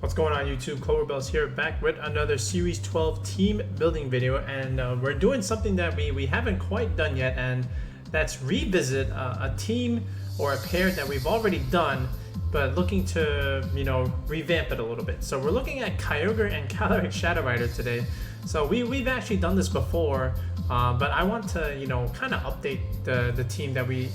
What's going on YouTube? Cloverbells here, back with another Series 12 team building video, and we're doing something that we haven't quite done yet, and that's revisit a team or a pair that we've already done, but looking to, revamp it a little bit. So we're looking at Kyogre and Calyrex Shadow Rider today. So we've actually done this before, but I want to, kind of update the team that we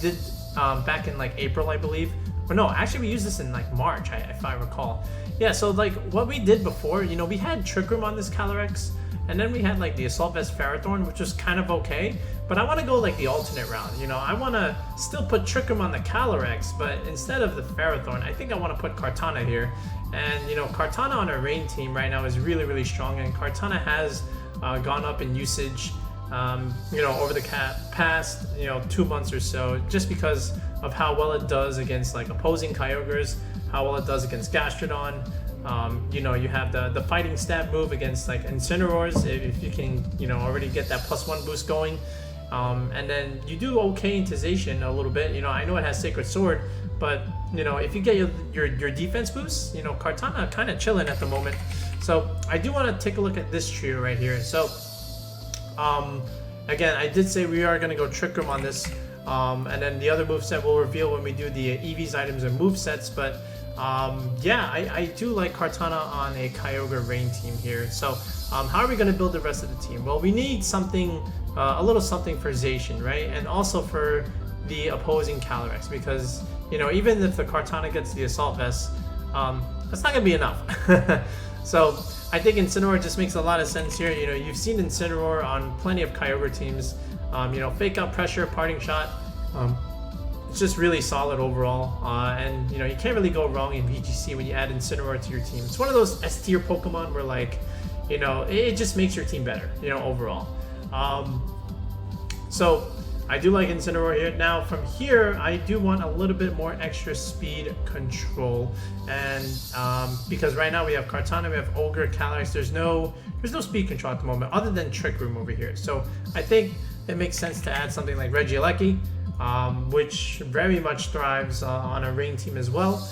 did back in like April, I believe. Or no, actually we used this in like March, if I recall. Yeah, so like what we did before, we had Trick Room on this Calyrex, and then we had like the Assault Vest Ferrothorn, which was kind of okay, but I want to go like the alternate route. I want to still put Trick Room on the Calyrex, but instead of the Ferrothorn, I think I want to put Kartana here. And Kartana on our rain team right now is really, really strong, and Kartana has gone up in usage over the past 2 months or so, just because of how well it does against like opposing Kyogres, how well it does against Gastrodon. You have the fighting stab move against like Incineroars if you can already get that +1 boost going, and then you do okay into Zacian a little bit. I know it has Sacred Sword, but if you get your defense boost, Kartana kind of chilling at the moment. So I do want to take a look at this trio right here. So again, I did say we are going to go Trick Room on this, and then the other moveset we'll reveal when we do the EVs items and movesets. But yeah, I do like Kartana on a Kyogre rain team here. So how are we going to build the rest of the team? Well, we need something, a little something for Zacian, right? And also for the opposing Calyrex, because even if the Kartana gets the Assault Vest, that's not going to be enough. So I think Incineroar just makes a lot of sense here. You've seen Incineroar on plenty of Kyogre teams. Fake Out Pressure, Parting Shot. It's just really solid overall. And you can't really go wrong in VGC when you add Incineroar to your team. It's one of those S tier Pokemon where like, it just makes your team better, overall. So I do like Incineroar here. Now from here, I do want a little bit more extra speed control, and because right now we have Kartana, we have Ogre, Calyrex. There's no speed control at the moment other than Trick Room over here. So I think it makes sense to add something like Regieleki, which very much thrives on a rain team as well,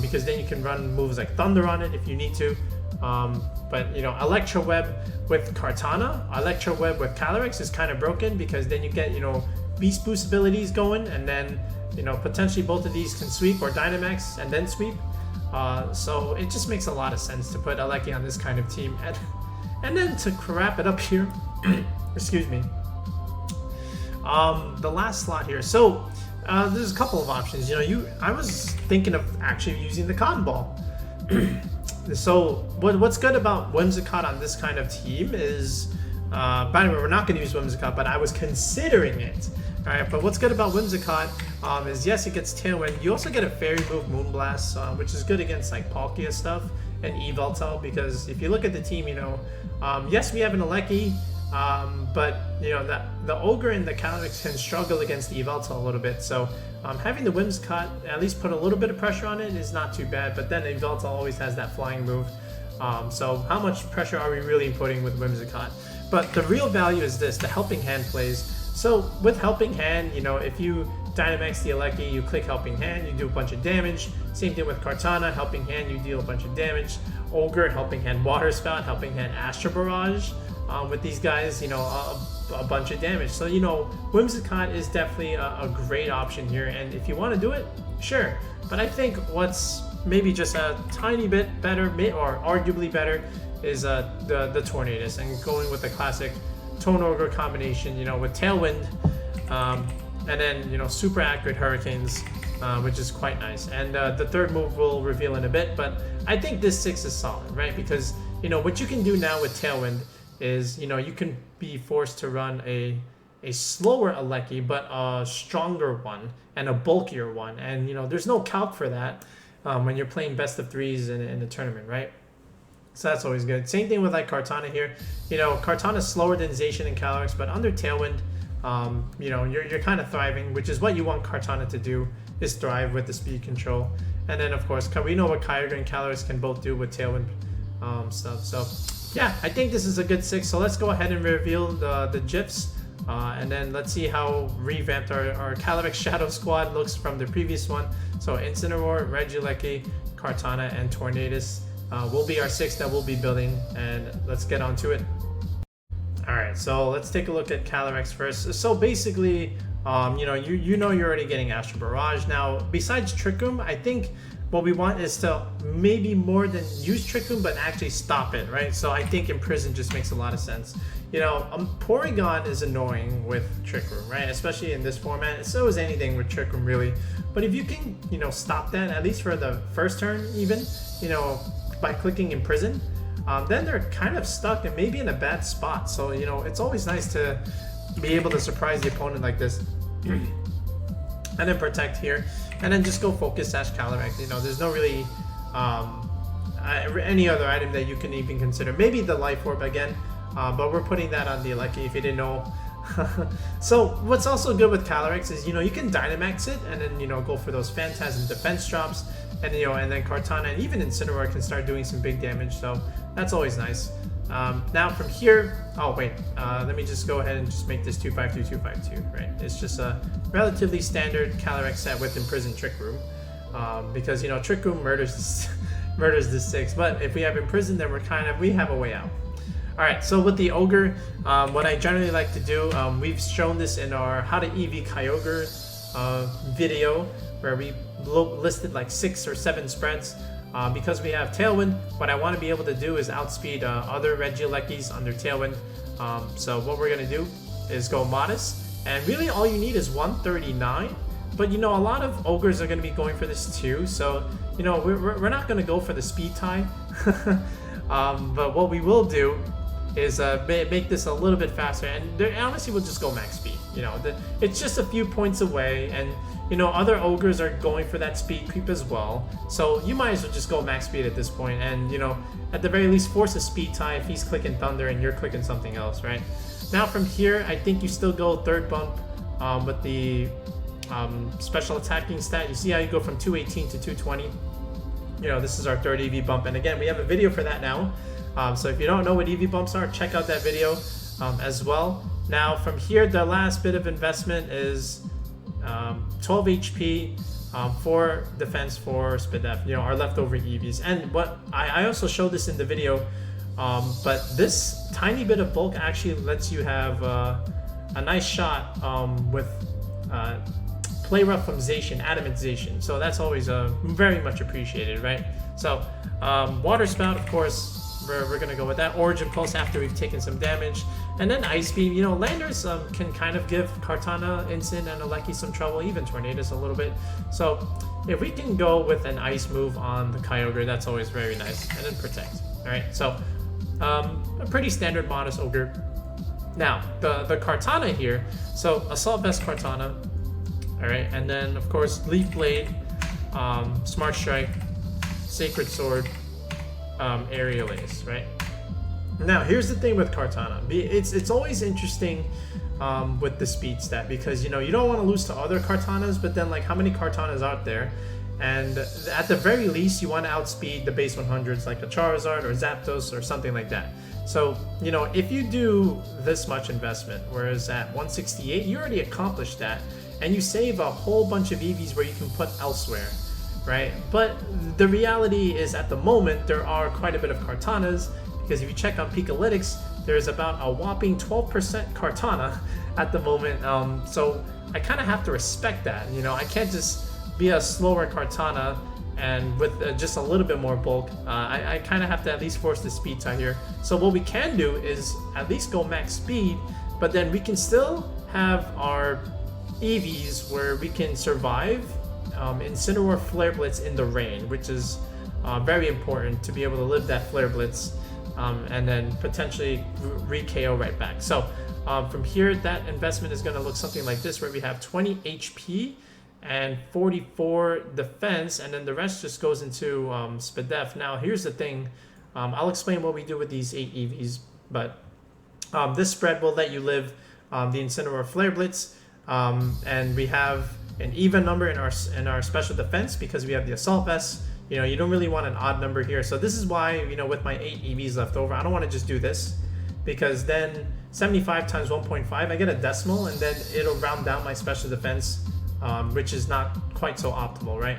because then you can run moves like Thunder on it if you need to. But electroweb with Kartana, electroweb with Calyrex is kind of broken, because then you get beast boost abilities going, and then potentially both of these can sweep or Dynamax and then sweep. So it just makes a lot of sense to put Aleki on this kind of team, and then to wrap it up here, excuse me, the last slot here. So there's a couple of options. I was thinking of actually using the Cotton Ball. So what's good about Whimsicott on this kind of team is, by the way, we're not going to use Whimsicott, but I was considering it. All right, but what's good about Whimsicott is, yes, it gets Tailwind. You also get a Fairy move, Moonblast, which is good against like Palkia stuff and Yveltal, because if you look at the team, yes, we have an Aleki, but the Ogre and the Calyrex can struggle against the Yveltal a little bit. So having the Whimsicott at least put a little bit of pressure on it is not too bad, but then Yveltal always has that flying move. So how much pressure are we really putting with Whimsicott? But the real value is this, the Helping Hand plays. So with Helping Hand, if you Dynamax the Aleki, you click Helping Hand, you do a bunch of damage. Same thing with Kartana, Helping Hand, you deal a bunch of damage. Ogre, Helping Hand Water Spout, Helping Hand Astro Barrage. With these guys, a bunch of damage. So, Whimsicott is definitely a great option here. And if you want to do it, sure. But I think what's maybe just a tiny bit better, or arguably better, is the Tornadus, and going with the classic Tone Ogre combination, with Tailwind, and then, super accurate Hurricanes, which is quite nice. And the third move we'll reveal in a bit, but I think this 6 is solid, right? Because, what you can do now with Tailwind is, you can be forced to run a slower Aleki, but a stronger one and a bulkier one. And, there's no calc for that when you're playing best of 3s in a tournament, right? So that's always good. Same thing with like Kartana here. Kartana's slower than Zacian and Calyrex, but under Tailwind, you're kind of thriving, which is what you want Kartana to do, is thrive with the speed control. And then, of course, we know what Kyogre and Calyrex can both do with Tailwind stuff. So yeah, I think this is a good 6. So let's go ahead and reveal the GIFs, and then let's see how revamped our Calyrex Shadow squad looks from the previous one. So Incineroar, Regieleki, Kartana and Tornadus will be our 6 that we'll be building, and let's get on to it. Alright, so let's take a look at Calyrex first. So basically, you know you're already getting Astral Barrage. Now, besides Trick Room, I think what we want is to maybe more than use Trick Room, but actually stop it, right? So I think Imprison just makes a lot of sense. You know, Porygon is annoying with Trick Room, right? Especially in this format. So is anything with Trick Room, really. But if you can, you know, stop that, at least for the first turn even, you know, by clicking Imprison, then they're kind of stuck and maybe in a bad spot. So, you know, it's always nice to be able to surprise the opponent like this. And then Protect here. And then just go Focus Calyrex. You know, there's no really any other item that you can even consider. Maybe the Life Orb again, but we're putting that on the Regieleki if you didn't know. So what's also good with Calyrex is, you know, you can Dynamax it and then, you know, go for those Phantasm defense drops, and, you know, and then Kartana and even Incineroar can start doing some big damage. So that's always nice. Now from here, oh wait, let me just go ahead and just make this 252, 252, right? It's just a relatively standard Calyrex set with Imprison-Trick Room, because, you know, Trick Room murders this 6, but if we have Imprison, then we have a way out. All right, so with the Ogre, what I generally like to do, we've shown this in our How to EV Kyogre video, where we listed like 6 or 7 spreads. Because we have Tailwind, what I want to be able to do is outspeed other Regielekis under Tailwind. So what we're going to do is go Modest, and really all you need is 139. But, you know, a lot of Ogres are going to be going for this too, so, you know, we're not going to go for the speed tie. But what we will do is make this a little bit faster, and honestly we'll just go max speed. You know, it's just a few points away, and, you know, other Ogres are going for that speed creep as well, so you might as well just go max speed at this point, and, you know, at the very least force a speed tie if he's clicking Thunder and you're clicking something else, right? Now from here, I think you still go third bump with the special attacking stat. You see how you go from 218 to 220? You know, this is our third EV bump, and again, we have a video for that now. So if you don't know what EV bumps are, check out that video as well. Now from here, the last bit of investment is 12 HP, 4 defense, 4 SPDF, you know, our leftover EVs. And what I also showed this in the video, but this tiny bit of bulk actually lets you have a nice shot with Play Rough from Zacian, Adamant Zacian. So that's always very much appreciated, right? So Water Spout, of course, we're gonna go with that. Origin Pulse after we've taken some damage, and then Ice Beam. You know, Landers can kind of give Kartana, Incin, and Regieleki some trouble, even Tornadus a little bit. So if we can go with an Ice move on the Kyogre, that's always very nice. And then Protect. All right, so a pretty standard Modest Ogre. Now the Kartana here. So Assault Vest Kartana. All right, and then of course Leaf Blade, Smart Strike, Sacred Sword, Aerial Ace, right? Now here's the thing with Kartana. It's always interesting with the speed stat, because, you know, you don't want to lose to other Kartanas, but then, like, how many Kartanas out there? And at the very least, you want to outspeed the base 100s like a Charizard or Zapdos or something like that. So, you know, if you do this much investment, whereas at 168 you already accomplished that, and you save a whole bunch of EVs where you can put elsewhere, right? But the reality is, at the moment, there are quite a bit of Kartanas, because if you check on Pikalytics, there's about a whopping 12% Kartana at the moment. So I kind of have to respect that. You know, I can't just be a slower Kartana and with just a little bit more bulk. I kind of have to at least force the speed tie here. So what we can do is at least go max speed, but then we can still have our EVs where we can survive Incineroar Flare Blitz in the rain, which is very important to be able to live that Flare Blitz, and then potentially re-KO right back. So from here, that investment is going to look something like this, where we have 20 HP and 44 defense, and then the rest just goes into SPDF. Now here's the thing, I'll explain what we do with these 8 EVs, but this spread will let you live the Incineroar Flare Blitz, and we have an even number in our special defense because we have the Assault Vest. You know, you don't really want an odd number here. So this is why, you know, with my 8 EVs left over, I don't want to just do this, because then 75 times 1.5, I get a decimal, and then it'll round down my special defense, which is not quite so optimal, right?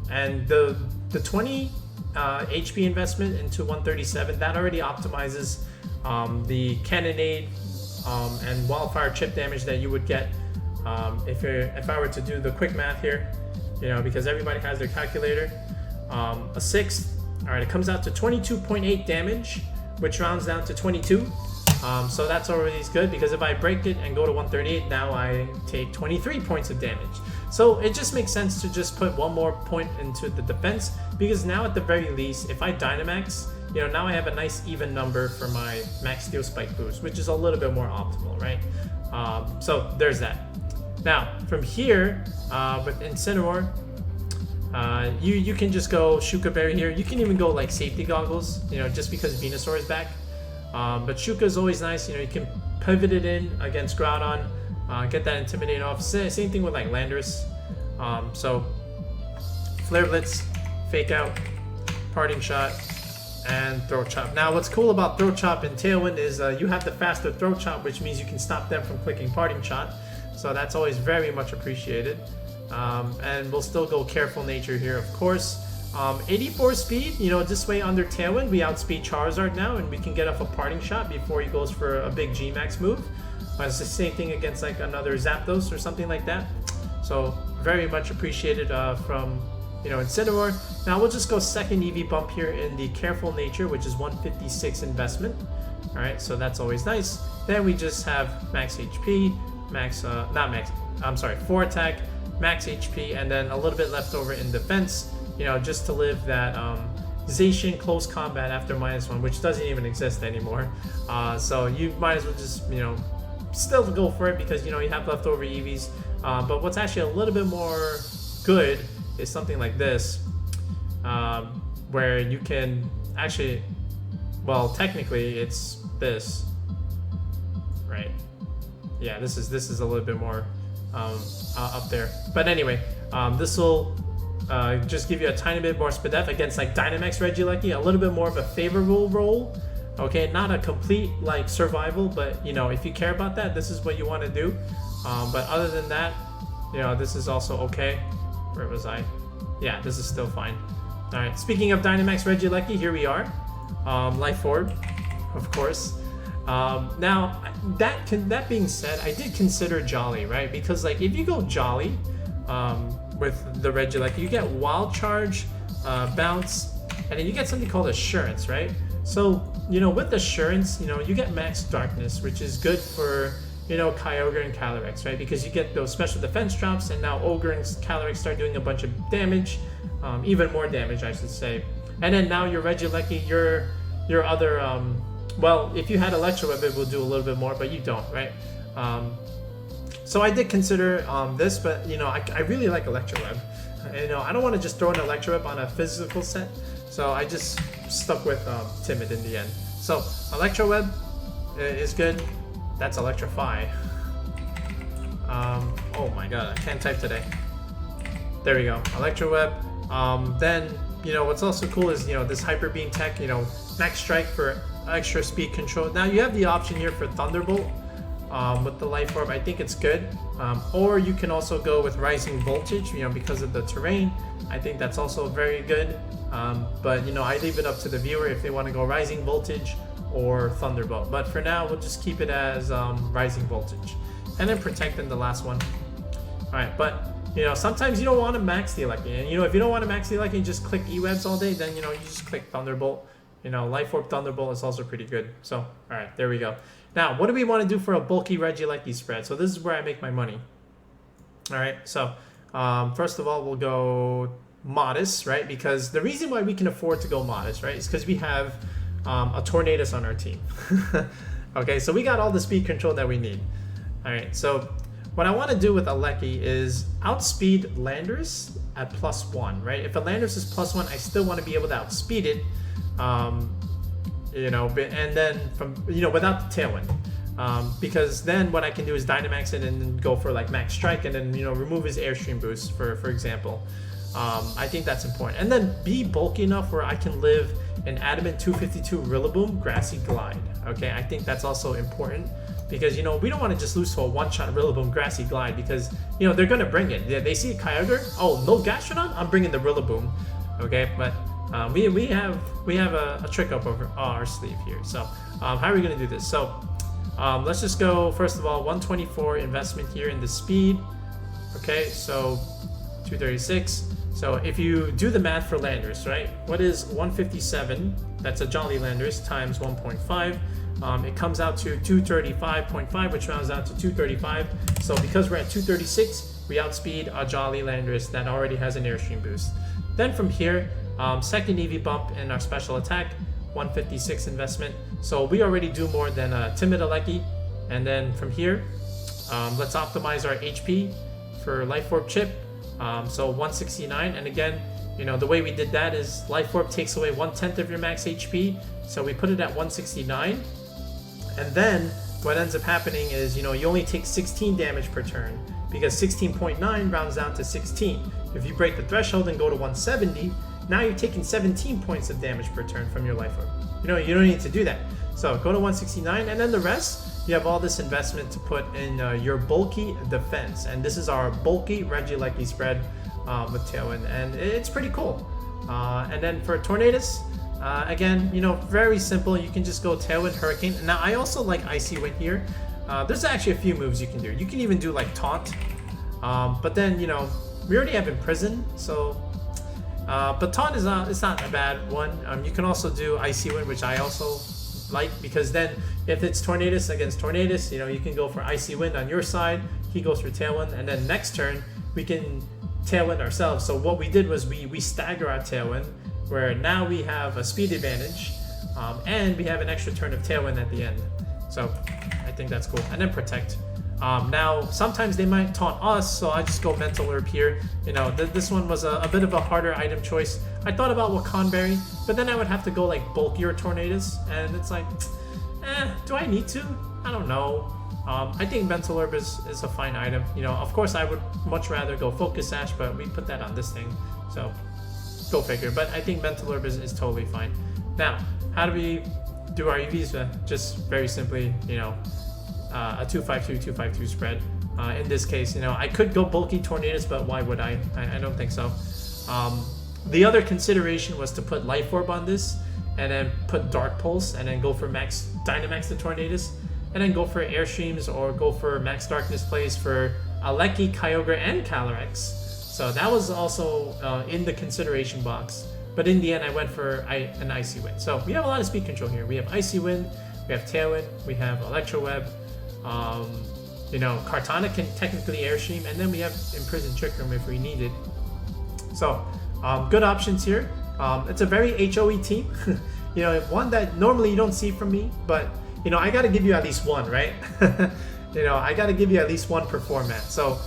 And the the 20 HP investment into 137, that already optimizes the cannonade and wildfire chip damage that you would get if I were to do the quick math here, you know, because everybody has their calculator. A sixth, all right, it comes out to 22.8 damage, which rounds down to 22. So that's already good, because if I break it and go to 138, now I take 23 points of damage. So it just makes sense to just put one more point into the defense, because now at the very least, if I Dynamax, you know, now I have a nice even number for my max steel spike boost, which is a little bit more optimal, right? So there's that. Now from here, with Incineroar, you can just go Shuka Berry here. You can even go like safety goggles, you know, just because Venusaur is back. But Shuka is always nice, you know, you can pivot it in against Groudon, get that Intimidate off. Same thing with like Landorus. So Flare Blitz, Fake Out, Parting Shot, and Throat Chop. Now what's cool about Throat Chop and Tailwind is you have the faster Throat Chop, which means you can stop them from clicking Parting Shot. So that's always very much appreciated. And we'll still go Careful Nature here, of course. 84 speed, you know, this way under Tailwind, we outspeed Charizard now, and we can get off a Parting Shot before he goes for a big G-Max move. It's the same thing against like another Zapdos or something like that. So very much appreciated from, you know, Incineroar. Now we'll just go second EV bump here in the Careful Nature, which is 156 investment. All right, so that's always nice. Then we just have max HP, not max, I'm sorry, 4 attack, max HP, and then a little bit left over in defense, you know, just to live that Zacian close combat after -1, which doesn't even exist anymore. So you might as well just, you know, still go for it, because, you know, you have leftover EVs. But what's actually a little bit more good is something like this, where you can actually, well, technically it's this, right? Yeah, this is a little bit more up there. But anyway, this will just give you a tiny bit more SPDEF against like Dynamax Regieleki, a little bit more of a favorable role. Okay, not a complete like survival, but you know, if you care about that, this is what you want to do. But other than that, you know, this is also okay. Where was I? Yeah, this is still fine. All right, speaking of Dynamax Regieleki, here we are. Life Orb, of course. Now, that being said, I did consider Jolly, right? Because like if you go Jolly with the Regieleki, you get Wild Charge, Bounce, and then you get something called Assurance, right? So, you know, with Assurance, you know, you get Max Darkness, which is good for, you know, Kyogre and Calyrex, right? Because you get those special defense drops, and now Ogre and Calyrex start doing a bunch of damage, even more damage, I should say. And then now your Regieleki, your other, well, if you had electroweb, it will do a little bit more, but you don't, right? So I did consider this, but you know, I really like electroweb. You know, I don't want to just throw an electroweb on a physical set, so I just stuck with Timid in the end. So electroweb is good. That's Electrify. Oh my god, I can't type today. There we go, Electroweb. Then, you know, what's also cool is, you know, this Hyper Beam tech, you know, Max Strike for extra speed control. Now you have the option here for Thunderbolt with the Life Orb. I think it's good. Or you can also go with Rising Voltage, you know, because of the terrain. I think that's also very good. But, you know, I leave it up to the viewer if they want to go Rising Voltage or Thunderbolt. But for now, we'll just keep it as Rising Voltage. And then Protect in the last one. Alright, but, you know, sometimes you don't want to max the Eleki. And, you know, if you don't want to max the Eleki and just click E-Webs all day, then, you know, you just click Thunderbolt. You know, Life Orb Thunderbolt is also pretty good. So, alright, there we go. Now, what do we want to do for a bulky Regieleki spread? So this is where I make my money. Alright, so, first of all, we'll go Modest, right? Because the reason why we can afford to go Modest, right, is because we have a Tornadus on our team. Okay, so we got all the speed control that we need. Alright, so what I want to do with Eleki is outspeed Landorus at +1, right? If a Landorus is +1, I still want to be able to outspeed it, you know, and then from, you know, without the Tailwind. Because then what I can do is Dynamax it and then go for like Max Strike and then, you know, remove his Airstream boost, for example. I think that's important. And then be bulky enough where I can live an Adamant 252 Rillaboom Grassy Glide. Okay, I think that's also important because, you know, we don't want to just lose to a one-shot Rillaboom Grassy Glide because, you know, they're going to bring it. They see Kyogre, oh, no Gastrodon? I'm bringing the Rillaboom. Okay, but we have a trick up over our sleeve here. So how are we gonna do this? So let's just go first of all 124 investment here in the speed. Okay, so 236. So if you do the math for Landers, right? What is 157? That's a Jolly Landers times 1.5. It comes out to 235.5, which rounds out to 235. So because we're at 236, we outspeed a Jolly Landers that already has an Airstream boost. Then from here, second EV bump in our special attack, 156 investment. So we already do more than Timidaleki. And then from here, let's optimize our HP for Life Orb chip. So 169, and again, you know, the way we did that is Life Orb takes away 1/10 of your max HP, so we put it at 169, and then what ends up happening is, you know, you only take 16 damage per turn, because 16.9 rounds down to 16. If you break the threshold and go to 170, now you're taking 17 points of damage per turn from your Life Orb. You know, you don't need to do that. So go to 169, and then the rest, you have all this investment to put in your bulky defense, and this is our bulky Regieleki spread with Tailwind, and it's pretty cool. And then for Tornadus, again, you know, very simple. You can just go Tailwind, Hurricane. Now I also like Icy Wind here. There's actually a few moves you can do. You can even do like Taunt, but then, you know, we already have Imprison, so but Taunt is it's not a bad one. You can also do Icy Wind, which I also like, because then if it's Tornadus against Tornadus, you know, you can go for Icy Wind on your side, he goes for Tailwind, and then next turn we can Tailwind ourselves. So what we did was we stagger our Tailwind, where now we have a speed advantage, and we have an extra turn of Tailwind at the end. So I think that's cool. And then Protect. Now sometimes they might taunt us, so I just go Mental Herb here. You know, this one was a bit of a harder item choice. I thought about Wakanberry, but then I would have to go like bulkier Tornadus, and it's like, do I need to? I don't know. I think Mental Herb is a fine item. You know, of course I would much rather go Focus Sash, but we put that on this thing, so go figure. But I think Mental Herb is totally fine. Now, how do we do our EVs? Just very simply, you know, a 252 spread. In this case, you know, I could go bulky Tornadus, but why would I? I don't think so. The other consideration was to put Life Orb on this, and then put Dark Pulse, and then go for max Dynamax the Tornadus, and then go for Airstreams, or go for max Darkness plays for Aleki, Kyogre, and Calyrex. So that was also in the consideration box. But in the end, I went for an Icy Wind. So we have a lot of speed control here. We have Icy Wind, we have Tailwind, we have electroweb. You know, Kartana can technically Airstream, and then we have Imprison-Trick Room if we need it. So good options here. It's a very HOE team. You know, one that normally you don't see from me, but you know, I got to give you at least one, right? You know, I got to give you at least one per format. So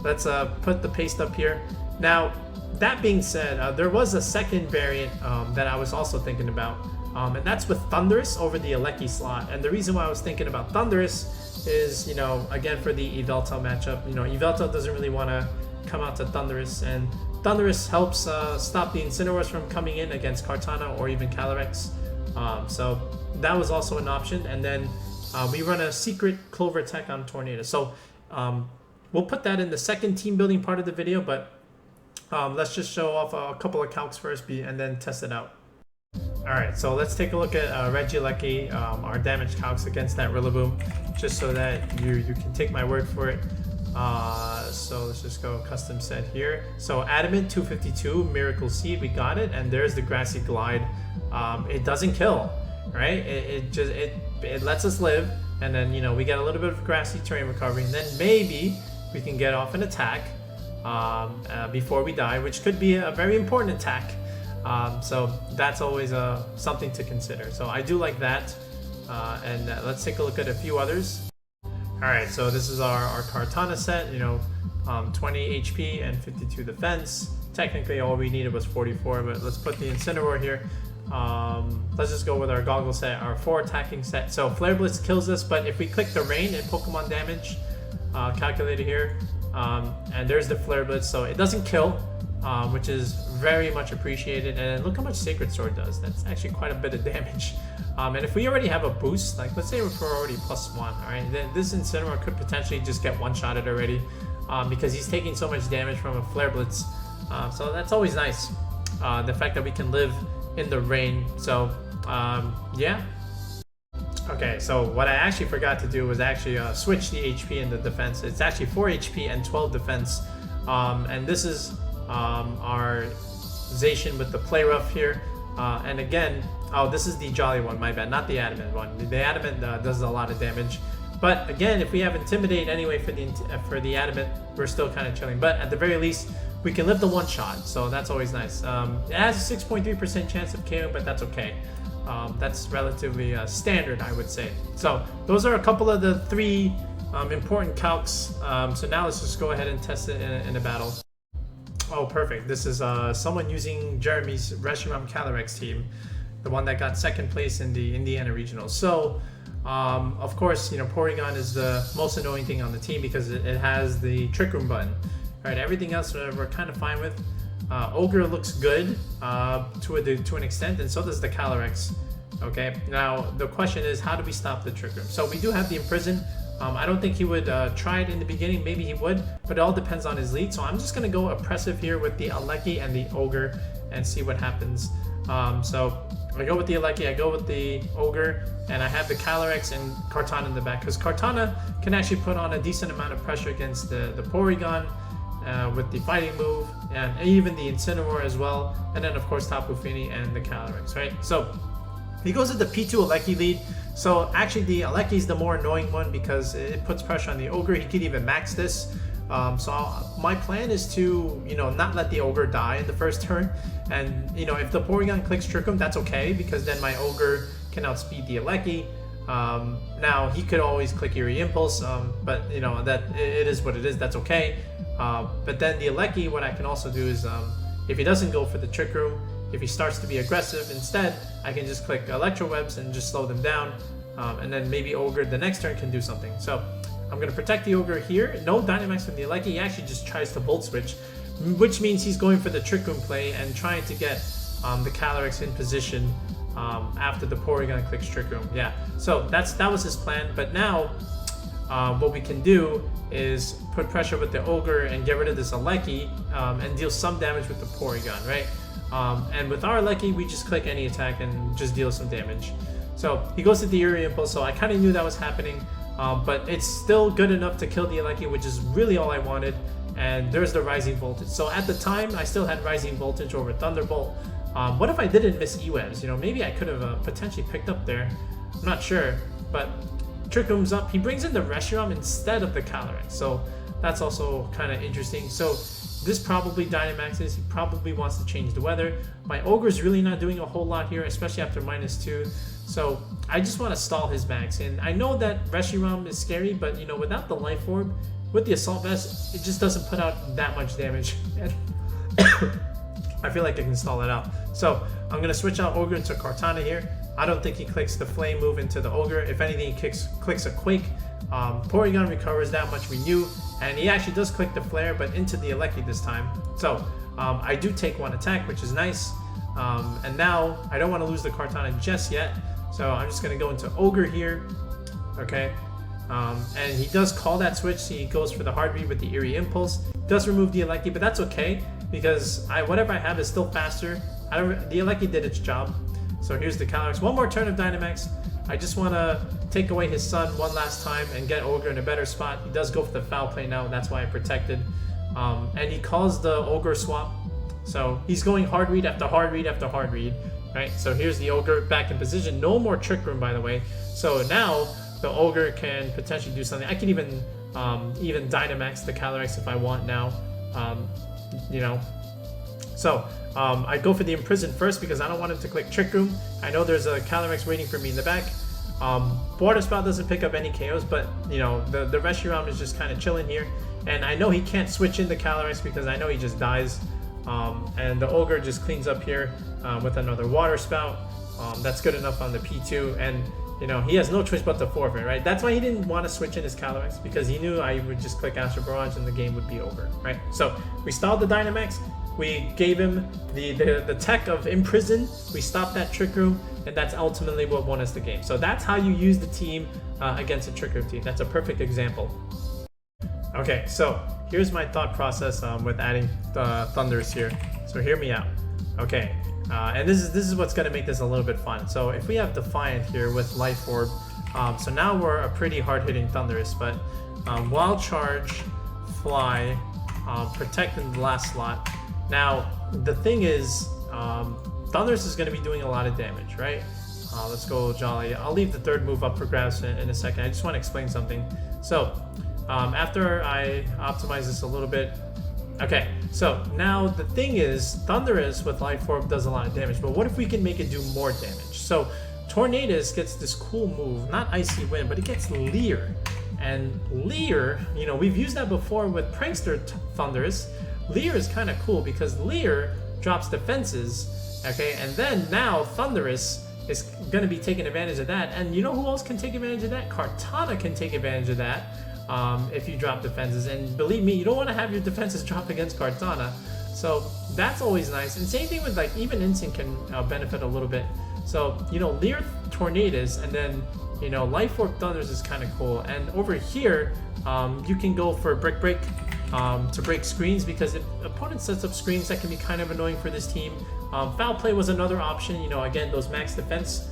let's put the paste up here. Now, that being said, there was a second variant that I was also thinking about, and that's with Thundurus over the Aleki slot. And the reason why I was thinking about Thundurus is, you know, again, for the Yveltal matchup, you know, Yveltal doesn't really want to come out to Thundurus, and Thundurus helps stop the Incineroars from coming in against Kartana or even Calyrex. So that was also an option. And then we run a secret Clover Tech on Tornadus. So we'll put that in the second team building part of the video, but let's just show off a couple of calcs first and then test it out. Alright, so let's take a look at Regieleki, our damage calcs against that Rillaboom, just so that you can take my word for it. So let's just go custom set here. So Adamant 252, Miracle Seed, we got it, and there's the Grassy Glide. It doesn't kill, right? It lets us live, and then, you know, we get a little bit of grassy terrain recovery, and then maybe we can get off an attack before we die, which could be a very important attack. So that's always something to consider. So I do like that, and let's take a look at a few others. Alright, so this is our Kartana set, you know, 20 HP and 52 defense. Technically all we needed was 44, but let's put the Incineroar here. Let's just go with our Goggle set, our 4 attacking set. So Flare Blitz kills us, but if we click the Rain and Pokemon damage calculator here, and there's the Flare Blitz, so it doesn't kill, which is very much appreciated. And look how much Sacred Sword does. That's actually quite a bit of damage. And if we already have a boost, like let's say if we're already +1, alright, then this Incineroar could potentially just get one-shotted already, because he's taking so much damage from a Flare Blitz. So that's always nice. The fact that we can live in the rain. So yeah. Okay, so what I actually forgot to do was actually switch the HP in the defense. It's actually 4 HP and 12 defense. And this is our Zacian with the play rough here. And again, oh, this is the jolly one, my bad, not the adamant one. The adamant does a lot of damage. But again, if we have intimidate anyway for the adamant, we're still kind of chilling. But at the very least, we can live the one shot, so that's always nice. It has a 6.3% chance of KO, but that's okay. That's relatively standard, I would say. So those are a couple of the 3 important calcs. So now let's just go ahead and test it in a battle. Oh, perfect. This is someone using Jeremy's Reshiram Calyrex team, the one that got 2nd place in the Indiana Regionals. So, of course, you know, Porygon is the most annoying thing on the team because it has the Trick Room button. All right, everything else we're kind of fine with. Ogre looks good to an extent, and so does the Calyrex. Okay, now the question is, how do we stop the Trick Room? So we do have the Imprison. I don't think he would try it in the beginning. Maybe he would, but it all depends on his lead. So I'm just going to go oppressive here with the Aleki and the Ogre and see what happens. So I go with the Aleki, I go with the Ogre, and I have the Calyrex and Kartana in the back, because Kartana can actually put on a decent amount of pressure against the Porygon with the fighting move, and even the Incineroar as well. And then, of course, Tapu Fini and the Calyrex, right? So he goes with the P2 Aleki lead. So actually the Aleki is the more annoying one because it puts pressure on the Ogre. He could even max this. So my plan is to, you know, not let the Ogre die in the first turn. And, you know, if the Porygon clicks Trick Room, that's okay, because then my Ogre can outspeed the Aleki. Now he could always click Eerie Impulse, but you know, that it is what it is, that's okay. But then the Aleki, what I can also do is, if he doesn't go for the Trick Room, if he starts to be aggressive, instead I can just click electrowebs and just slow them down, and then maybe Ogre the next turn can do something. So I'm going to protect the Ogre here. No Dynamax from the Aleki. He actually just tries to Volt Switch, which means he's going for the Trick Room play and trying to get the Calyrex in position after the Porygon clicks Trick Room. Yeah, so that was his plan. But now what we can do is put pressure with the Ogre and get rid of this Aleki and deal some damage with the Porygon, right? And with our Aleki, we just click any attack and just deal some damage. So he goes to the Eerie Impulse, so I kind of knew that was happening, but it's still good enough to kill the Aleki, which is really all I wanted. And there's the Rising Voltage. So at the time, I still had Rising Voltage over Thunderbolt. What if I didn't miss E-Webs? You know, maybe I could have potentially picked up there. I'm not sure, but Trick Room's up. He brings in the Reshiram instead of the Calyrex, so that's also kind of interesting. So this probably Dynamaxes. He probably wants to change the weather. My Ogre's really not doing a whole lot here, especially after -2. So I just want to stall his max. And I know that Reshiram is scary, but you know, without the Life Orb, with the Assault Vest, it just doesn't put out that much damage. I feel like I can stall it out. So I'm going to switch out Ogre into Kartana here. I don't think he clicks the Flame move into the Ogre. If anything, he clicks a Quake. Porygon recovers that much, we knew. And he actually does click the Flare, but into the Aleki this time. So I do take 1 attack, which is nice. And now I don't want to lose the Kartana just yet. So I'm just going to go into Ogre here. Okay. And he does call that switch. So he goes for the Hard Read with the Eerie Impulse. Does remove the Aleki, but that's okay, because whatever I have is still faster. The Aleki did its job. So here's the Calyrex. One more turn of Dynamax. I just want to take away his son one last time and get Ogre in a better spot. He does go for the foul play now. That's why I protected. And he calls the Ogre swap. So he's going Hard Read after Hard Read after Hard Read. Right? So here's the Ogre back in position. No more Trick Room, by the way. So now the Ogre can potentially do something. I can even Dynamax the Calyrex if I want now. You know. So I go for the Imprison first because I don't want him to click Trick Room. I know there's a Calyrex waiting for me in the back. Water Spout doesn't pick up any KOs, but you know, the Reshiram is just kind of chilling here. And I know he can't switch into Calyrex because I know he just dies. And the Ogre just cleans up here with another Water Spout. That's good enough on the P2. And you know, he has no choice but to forfeit, right? That's why he didn't want to switch in his Calyrex, because he knew I would just click Astral Barrage and the game would be over, right? So we stalled the Dynamax. We gave him the tech of Imprison. We stopped that Trick Room, and that's ultimately what won us the game. So that's how you use the team against a Trick Room team. That's a perfect example. Okay, so here's my thought process with adding Thundurus here. So hear me out. Okay, and this is what's gonna make this a little bit fun. So if we have Defiant here with Life Orb, so now we're a pretty hard-hitting Thundurus, but Wild Charge, Fly, Protect in the last slot. Now the thing is, Thundurus is gonna be doing a lot of damage, right? Let's go Jolly. I'll leave the third move up for grabs in a second. I just want to explain something. So after I optimize this a little bit, okay, so now the thing is, Thundurus with Life Orb does a lot of damage, but what if we can make it do more damage? So Tornadus gets this cool move, not Icy Wind, but it gets Leer. And Leer, you know, we've used that before with Prankster Thundurus. Leer is kind of cool because Leer drops defenses, okay, and then now Thundurus is going to be taking advantage of that. And you know who else can take advantage of that? Kartana can take advantage of that if you drop defenses. And believe me, you don't want to have your defenses drop against Kartana. So that's always nice. And same thing with like even Incin can benefit a little bit. So, you know, Leer Tornadus and then, you know, Life Orb Thundurus is kind of cool. And over here, you can go for Brick Break to break screens, because if opponent sets up screens, that can be kind of annoying for this team. Foul Play was another option, you know, again, those max defense,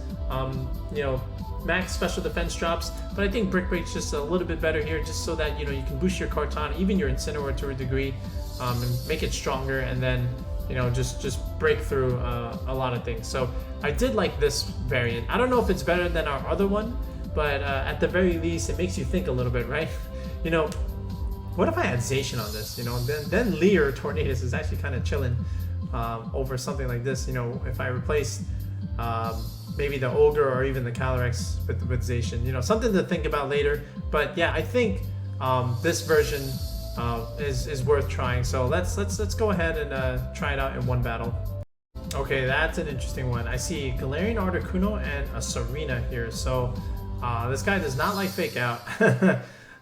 you know, max special defense drops, but I think Brick Break's just a little bit better here, just so that, you know, you can boost your Kartana, even your Incineroar to a degree, and make it stronger, and then, you know, just break through a lot of things. So I did like this variant. I don't know if it's better than our other one, but at the very least, it makes you think a little bit, right? You know, what if I had Zacian on this? You know, then Leer Tornadus is actually kind of chilling over something like this. You know, if I replace maybe the Ogre or even the Calyrex with Zacian, you know, something to think about later. But yeah, I think this version is worth trying. So let's go ahead and try it out in one battle. Okay, that's an interesting one. I see Galarian Articuno and a Serena here. So this guy does not like Fake Out.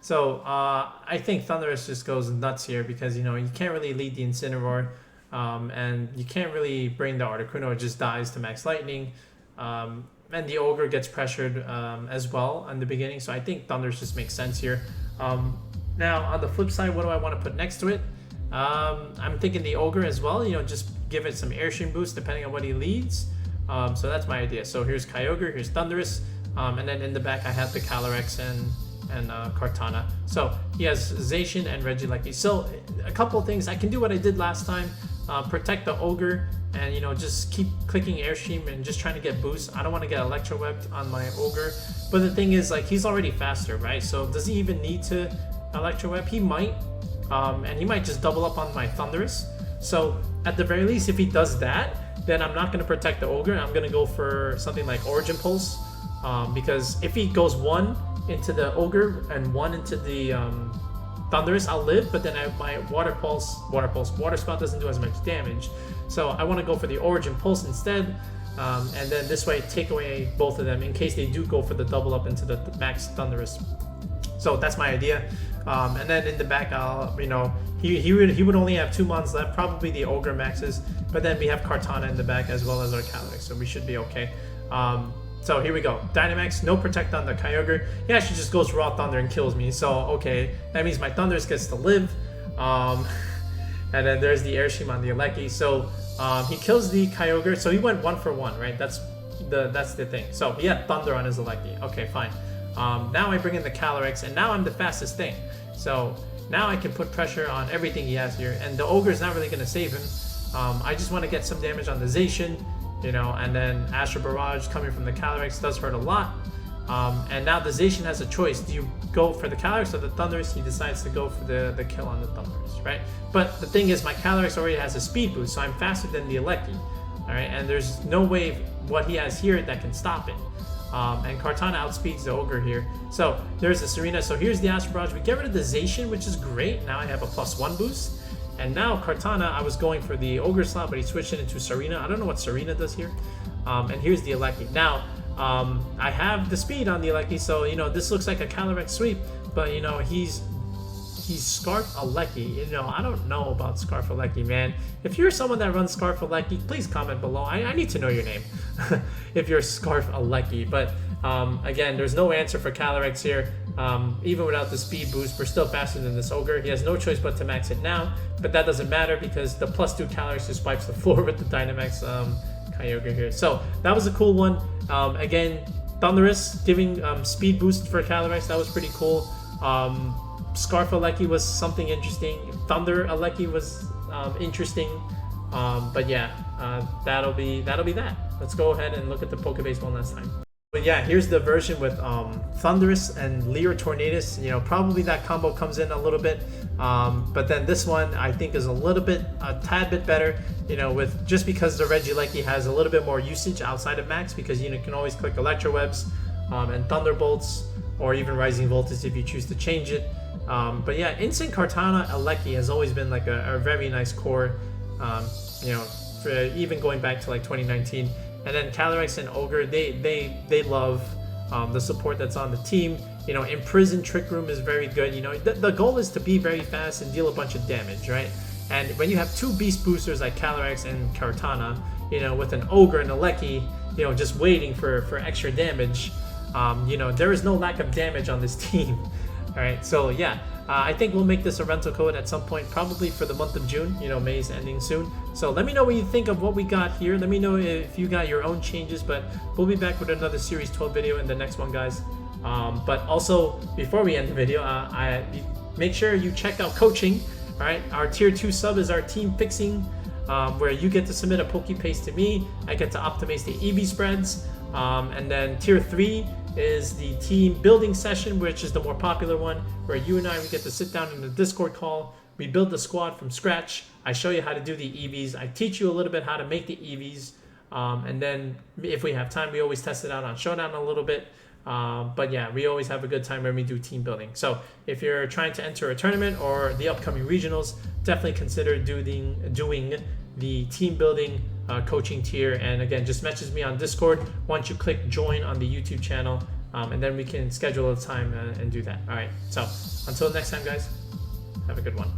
So I think Thundurus just goes nuts here, because, you know, you can't really lead the Incineroar, and you can't really bring the Articuno. It just dies to Max Lightning, and the Ogre gets pressured as well in the beginning. So I think Thundurus just makes sense here. Now on the flip side, what do I want to put next to it? I'm thinking the Ogre as well. You know, just give it some Airstream boost depending on what he leads. So that's my idea. So here's Kyogre, here's Thundurus, and then in the back I have the Calyrex and Kartana. So he has Zacian and Regieleki. So a couple of things. I can do what I did last time, protect the Ogre, and, you know, just keep clicking Airstream and just trying to get boosts. I don't want to get electrowebbed on my Ogre, but the thing is, like, he's already faster, right? So does he even need to electroweb? He might, and he might just double up on my Thundurus. So at the very least, if he does that, then I'm not going to protect the Ogre. I'm going to go for something like Origin Pulse, because if he goes one into the Ogre and one into the Thundurus, I'll live, but then my Water Spout doesn't do as much damage. So I want to go for the Origin Pulse instead, and then this way take away both of them in case they do go for the double up into the max Thundurus. So that's my idea. And then in the back, you know, he would only have 2 months left, probably the Ogre maxes, but then we have Kartana in the back as well as our Calyrex, so we should be okay. So here we go. Dynamax, no protect on the Kyogre. He actually just goes Raw Thunder and kills me. So, okay, that means my Thundurus gets to live. And then there's the Airstream on the Regieleki. So he kills the Kyogre. So he went 1 for 1, right? That's the thing. So he had Thunder on his Regieleki. Okay, fine. Now I bring in the Calyrex, and now I'm the fastest thing. So now I can put pressure on everything he has here. And the Ogre is not really going to save him. I just want to get some damage on the Zacian, you know, and then Astral Barrage coming from the Calyrex does hurt a lot. And now the Zacian has a choice. Do you go for the Calyrex or the Thundurus? He decides to go for the kill on the Thundurus, right? But the thing is, my Calyrex already has a speed boost, so I'm faster than the Regieleki, all right? And there's no way what he has here that can stop it. And Kartana outspeeds the Ogre here. So there's the Serena. So here's the Astral Barrage. We get rid of the Zacian, which is great. Now I have a +1 boost. And now Kartana, I was going for the Ogre slot, but he switched it into Serena. I don't know what Serena does here. And here's the Regieleki. Now, I have the speed on the Regieleki, so, you know, this looks like a Calyrex sweep, but, you know, he's Scarf Regieleki. You know, I don't know about Scarf Regieleki, man. If you're someone that runs Scarf Regieleki, please comment below. I need to know your name if you're Scarf Regieleki. But again, there's no answer for Calyrex here. Even without the speed boost, we're still faster than this Ogre. He has no choice but to max it now, but that doesn't matter because the +2 Calyrex just wipes the floor with the Dynamax Kyogre here. So that was a cool one. Again, Thundurus giving speed boost for Calyrex, that was pretty cool. Scarf Alecki was something interesting. Thunder Alecki was interesting. But yeah, that'll be that. Let's go ahead and look at the Pokebase one last time. But yeah, here's the version with Thundurus and Leer Tornadus. You know, probably that combo comes in a little bit, but then this one I think is a tad bit better. You know, with just because the Regieleki has a little bit more usage outside of max, because you can always click electrowebs and thunderbolts, or even rising voltage if you choose to change it. But yeah, Instant Kartana Alecki has always been like a very nice core. You know, for even going back to like 2019. And then Calyrex and Ogre, they love the support that's on the team. You know, Imprison-Trick Room is very good. You know, the goal is to be very fast and deal a bunch of damage, right? And when you have two beast boosters like Calyrex and Kartana, you know, with an Ogre and a Alecki, you know, just waiting for extra damage, you know, there is no lack of damage on this team. All right, so yeah, I think we'll make this a rental code at some point, probably for the month of June. You know, May is ending soon. So let me know what you think of what we got here. Let me know if you got your own changes, but we'll be back with another Series 12 video in the next one, guys. But also, before we end the video, make sure you check out coaching. All right, our Tier 2 sub is our team fixing, where you get to submit a Pokepaste to me. I get to optimize the EV spreads. And then Tier 3 is the team building session, which is the more popular one, where you and we get to sit down in the Discord call. We build the squad from scratch. I show you how to do the EVs. I teach you a little bit how to make the EVs. And then if we have time, we always test it out on Showdown a little bit. But yeah, we always have a good time when we do team building. So if you're trying to enter a tournament or the upcoming regionals, definitely consider doing the team building coaching tier. And again, just message me on Discord once you click join on the YouTube channel, and then we can schedule a time and do that. All right, so until next time, guys, have a good one.